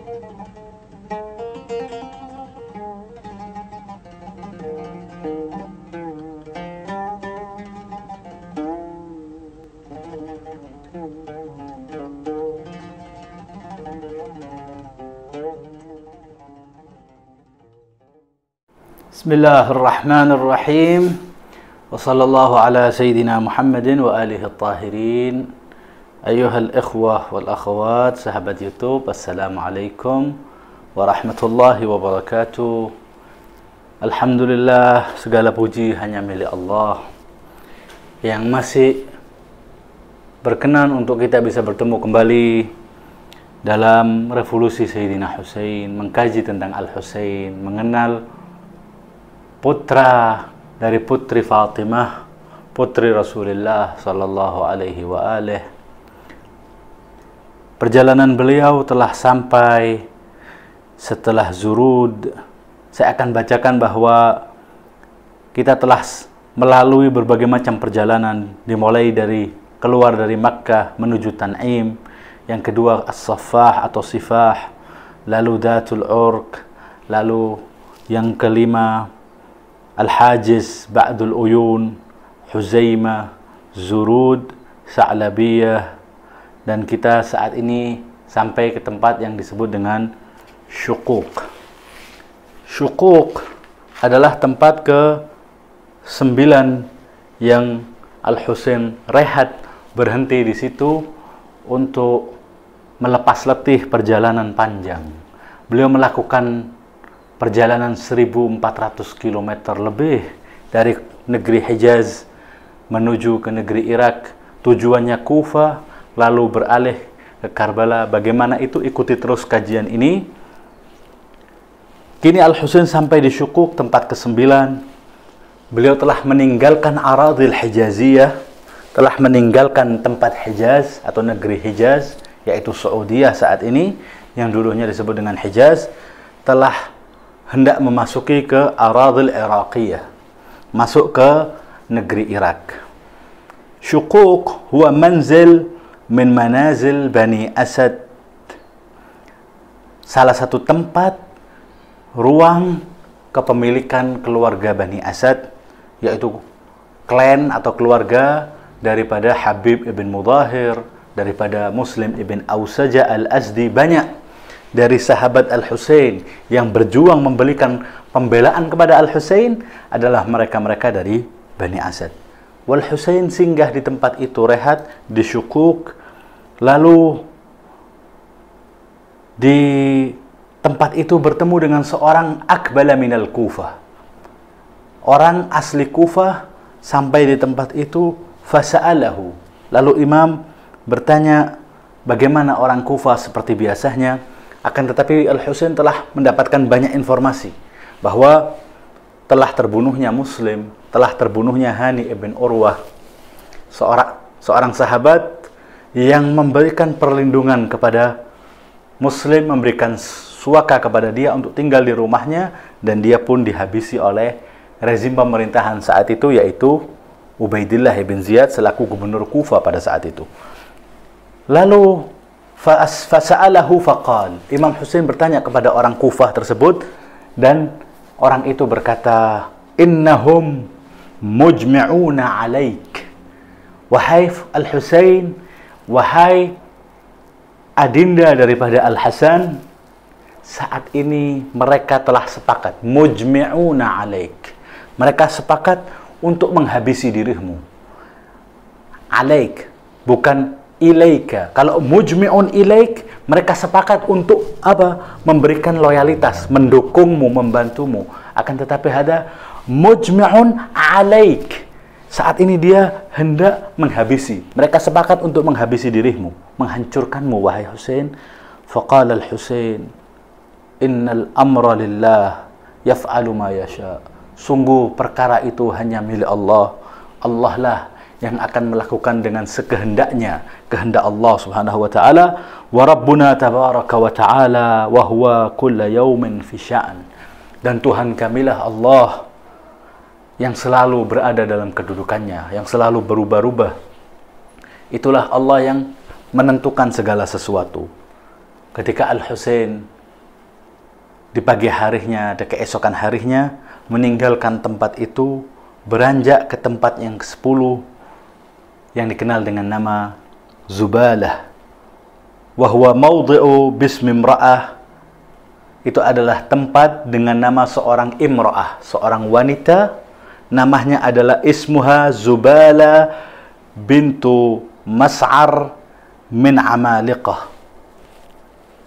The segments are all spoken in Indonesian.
Bismillahirrahmanirrahim. Wa sallallahu ala sayyidina Muhammadin wa alihi at-tahirin. Ayuhal ikhwah wal akhwat, sahabat YouTube, assalamualaikum warahmatullahi wabarakatuh. Alhamdulillah, segala puji hanya milik Allah yang masih berkenan untuk kita bisa bertemu kembali dalam revolusi Sayyidina Husain, mengkaji tentang Al-Husain, mengenal putra dari putri Fatimah, putri Rasulullah sallallahu alaihi wa alihi. Perjalanan beliau telah sampai setelah Zurud. Saya akan bacakan bahwa kita telah melalui berbagai macam perjalanan, dimulai dari keluar dari Makkah menuju Tan'im, yang kedua As-Saffah atau Sifah, lalu Datul Urq, lalu yang kelima Al-Hajiz, Ba'dul Uyun, Huzaimah, Zurud, Sa'labiyah, dan kita saat ini sampai ke tempat yang disebut dengan Syuquq. Syuquq adalah tempat ke-9 yang Al-Husain rehat, berhenti di situ untuk melepas letih perjalanan panjang. Beliau melakukan perjalanan 1400 km lebih dari negeri Hijaz menuju ke negeri Irak. Tujuannya Kufah, lalu beralih ke Karbala. Bagaimana itu? Ikuti terus kajian ini. Kini Al-Husain sampai di Syuquq, tempat ke-9. Beliau telah meninggalkan Aradil Hijaziyah, telah meninggalkan tempat Hijaz atau negeri Hijaz, yaitu Saudiyah saat ini, yang dulunya disebut dengan Hijaz, telah hendak memasuki ke Aradil Iraqiyah, masuk ke negeri Irak. Syuquq huwa manzil min manazil Bani Asad, salah satu tempat ruang kepemilikan keluarga Bani Asad, yaitu klan atau keluarga daripada Habib ibn Mudahir, daripada Muslim ibn Ausaja al-Azdi. Banyak dari sahabat Al-Husain yang berjuang memberikan pembelaan kepada Al-Husain adalah mereka-mereka dari Bani Asad. Wal-Husain singgah di tempat itu, rehat di Syuquq. Lalu di tempat itu bertemu dengan seorang Aqbala minal Kufah, orang asli Kufah. Sampai di tempat itu, fasa'alahu, lalu Imam bertanya bagaimana orang Kufah. Seperti biasanya, akan tetapi Al-Husain telah mendapatkan banyak informasi bahwa telah terbunuhnya Muslim, telah terbunuhnya Hani ibn Urwah, seorang sahabat yang memberikan perlindungan kepada Muslim, memberikan suaka kepada dia untuk tinggal di rumahnya, dan dia pun dihabisi oleh rezim pemerintahan saat itu, yaitu Ubaidillah ibn Ziyad selaku gubernur Kufah pada saat itu. Lalu fasa'alahu faqal, Imam Husain bertanya kepada orang Kufah tersebut, dan orang itu berkata, innahum mujmi'una alaik. Wahai Al-Husain, wahai adinda daripada Al-Hasan, saat ini mereka telah sepakat, mujmi'una alaik, mereka sepakat untuk menghabisi dirimu. Alaik, bukan ilaika. Kalau mujmi'un ilaik, mereka sepakat untuk apa? Memberikan loyalitas, mendukungmu, membantumu. Akan tetapi ada mujmi'un alaik, saat ini dia hendak menghabisi. Mereka sepakat untuk menghabisi dirimu, menghancurkanmu, wahai Husain. Faqala Al-Husain, innal amra lillah yaf'alu ma yasha. Sungguh perkara itu hanya milik Allah. Allah lah yang akan melakukan dengan sekehendaknya, kehendak Allah Subhanahu wa taala. Wa rabbuna tabaraka wa taala wa huwa kulla yaumin fi sya'an. Dan Tuhan kamilah Allah yang selalu berada dalam kedudukannya, yang selalu berubah-ubah. Itulah Allah yang menentukan segala sesuatu. ketika Al-Husain di pagi harinya, di keesokan harinya meninggalkan tempat itu, beranjak ke tempat yang ke-10 yang dikenal dengan nama Zubalah. Wa huwa mawdhi'u bismi imra'ah. Itu adalah tempat dengan nama seorang imra'ah, seorang wanita. Namanya adalah ismuha Zubalah bintu Mas'ar min Amaliqah.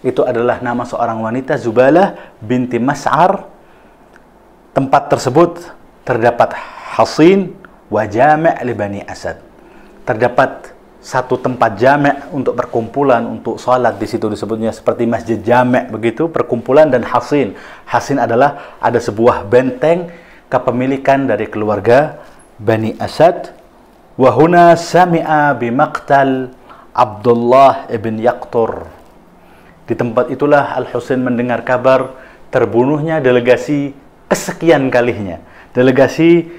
Itu adalah nama seorang wanita, Zubalah binti Mas'ar. Tempat tersebut terdapat hasin wa jami' li Bani Asad. Terdapat satu tempat jami' untuk perkumpulan, untuk salat, di situ disebutnya seperti masjid jami' begitu, perkumpulan, dan hasin. Hasin adalah ada sebuah benteng kepemilikan dari keluarga Bani Asad. Wa huna sami'a bimaqtal Abdullah ibn Yaqtur. Di tempat itulah Al-Husain mendengar kabar terbunuhnya delegasi kesekian kalinya, delegasi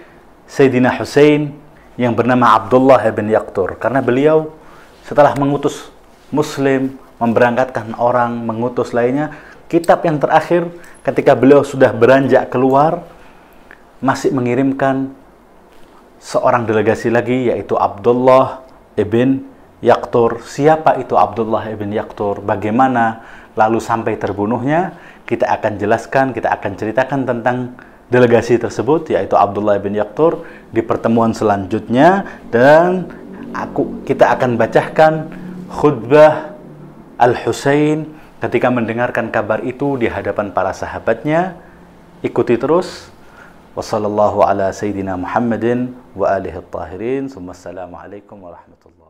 Sayyidina Husain yang bernama Abdullah ibn Yaqtur, karena beliau setelah mengutus Muslim, memberangkatkan orang, mengutus lainnya, kitab yang terakhir ketika beliau sudah beranjak keluar masih mengirimkan seorang delegasi lagi, yaitu Abdullah ibn Yaqtur. Siapa itu Abdullah ibn Yaqtur? Bagaimana lalu sampai terbunuhnya? Kita akan jelaskan, kita akan ceritakan tentang delegasi tersebut, yaitu Abdullah bin Yaqtur, di pertemuan selanjutnya. Dan kita akan bacakan khutbah Al-Husain ketika mendengarkan kabar itu di hadapan para sahabatnya. Ikuti terus. Wassallallahu ala sayyidina Muhammadin wa alihi at-tahirin. Assalamualaikum warahmatullahi wabarakatuh.